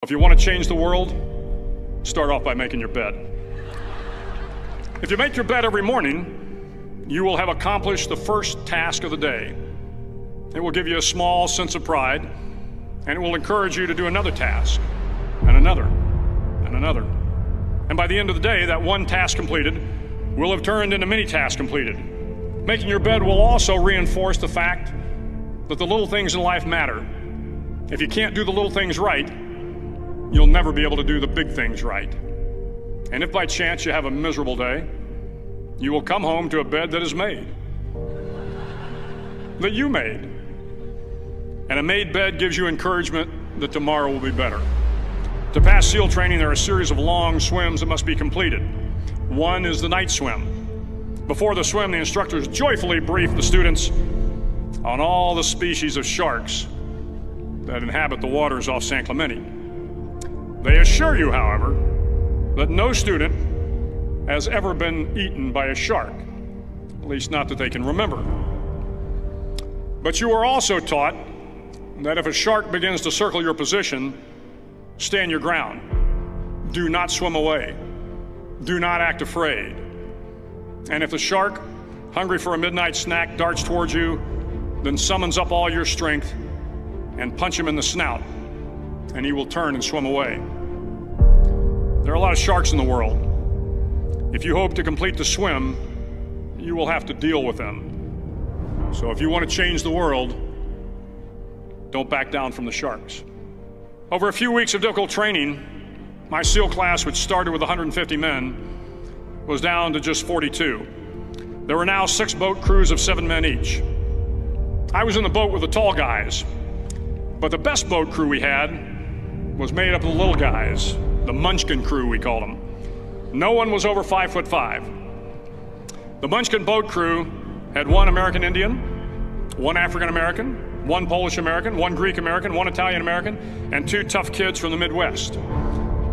If you want to change the world, start off by making your bed. If you make your bed every morning, you will have accomplished the first task of the day. It will give you a small sense of pride, and it will encourage you to do another task, and another, and another. And by the end of the day, that one task completed will have turned into many tasks completed. Making your bed will also reinforce the fact that the little things in life matter. If you can't do the little things right, you'll never be able to do the big things right. And if by chance you have a miserable day, you will come home to a bed that is made, that you made. And a made bed gives you encouragement that tomorrow will be better. To pass SEAL training, there are a series of long swims that must be completed. One is the night swim. Before the swim, the instructors joyfully brief the students on all the species of sharks that inhabit the waters off San Clemente. They assure you, however, that no student has ever been eaten by a shark, at least not that they can remember. But you are also taught that if a shark begins to circle your position, stand your ground. Do not swim away. Do not act afraid. And if the shark, hungry for a midnight snack, darts towards you, then summons up all your strength and punch him in the snout, and he will turn and swim away. There are a lot of sharks in the world. If you hope to complete the swim, you will have to deal with them. So if you want to change the world, don't back down from the sharks. Over a few weeks of difficult training, my SEAL class, which started with 150 men, was down to just 42. There were now 6 boat crews of 7 men each. I was in the boat with the tall guys, but the best boat crew we had was made up of the little guys, the Munchkin crew, we called them. No one was over 5'5". The Munchkin boat crew had 1 American Indian, 1 African American, 1 Polish American, 1 Greek American, 1 Italian American, and 2 tough kids from the Midwest.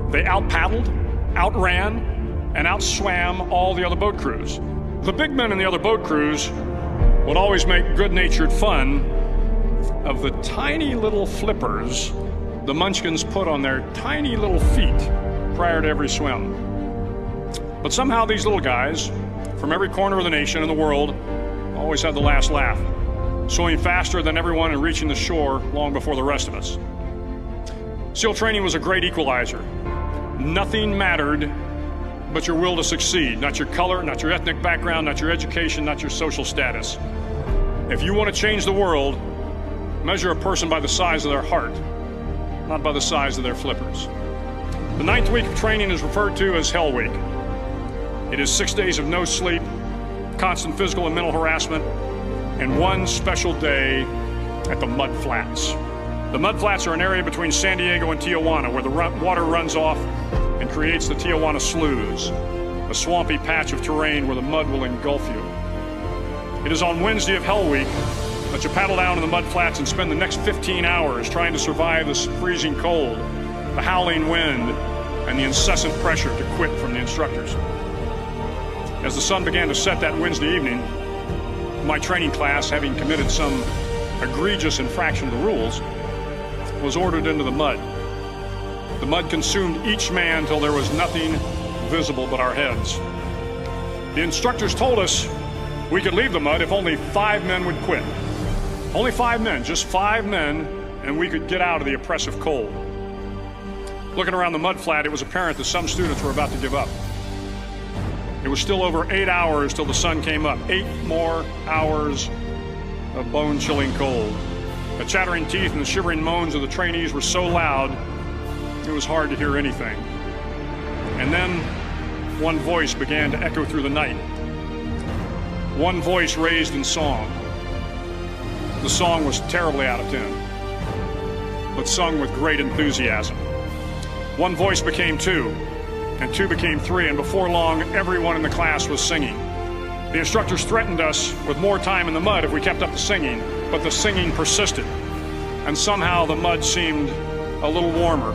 They out-paddled, outran, and outswam all the other boat crews. The big men in the other boat crews would always make good-natured fun of the tiny little flippers the Munchkins put on their tiny little feet prior to every swim. But somehow these little guys from every corner of the nation and the world always had the last laugh, swimming faster than everyone and reaching the shore long before the rest of us. SEAL training was a great equalizer. Nothing mattered but your will to succeed, not your color, not your ethnic background, not your education, not your social status. If you want to change the world, measure a person by the size of their heart, not by the size of their flippers. The 9th week of training is referred to as Hell Week. It is 6 days of no sleep, constant physical and mental harassment, and 1 special day at the Mud Flats. The Mud Flats are an area between San Diego and Tijuana where the water runs off and creates the Tijuana Sloughs, a swampy patch of terrain where the mud will engulf you. It is on Wednesday of Hell Week that you paddle down to the Mud Flats and spend the next 15 hours trying to survive the freezing cold, the howling wind, and the incessant pressure to quit from the instructors. As the sun began to set that Wednesday evening, my training class, having committed some egregious infraction of the rules, was ordered into the mud. The mud consumed each man till there was nothing visible but our heads. The instructors told us we could leave the mud if only 5 men would quit. Only 5 men, just 5 men, and we could get out of the oppressive cold. Looking around the mud flat, it was apparent that some students were about to give up. It was still over 8 hours till the sun came up. 8 more hours of bone-chilling cold. The chattering teeth and the shivering moans of the trainees were so loud, it was hard to hear anything. And then one voice began to echo through the night. One voice raised in song. The song was terribly out of tune, but sung with great enthusiasm. One voice became 2, and 2 became 3, and before long, everyone in the class was singing. The instructors threatened us with more time in the mud if we kept up the singing, but the singing persisted, and somehow the mud seemed a little warmer,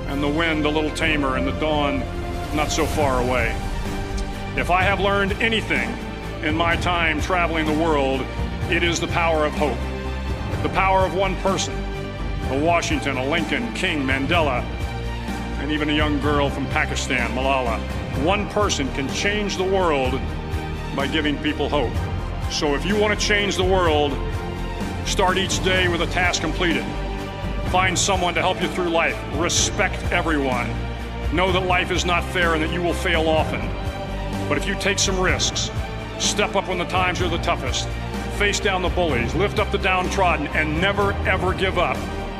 and the wind a little tamer, and the dawn not so far away. If I have learned anything in my time traveling the world, it is the power of hope. The power of one person, a Washington, a Lincoln, King, Mandela, and even a young girl from Pakistan, Malala. One person can change the world by giving people hope. So if you want to change the world, start each day with a task completed. Find someone to help you through life. Respect everyone. Know that life is not fair and that you will fail often. But if you take some risks, step up when the times are the toughest, face down the bullies, lift up the downtrodden, and never ever give up.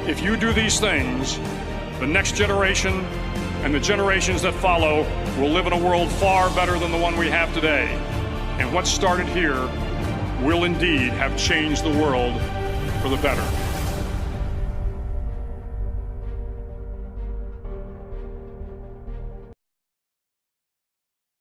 If you do these things, the next generation and the generations that follow will live in a world far better than the one we have today. And what started here will indeed have changed the world for the better.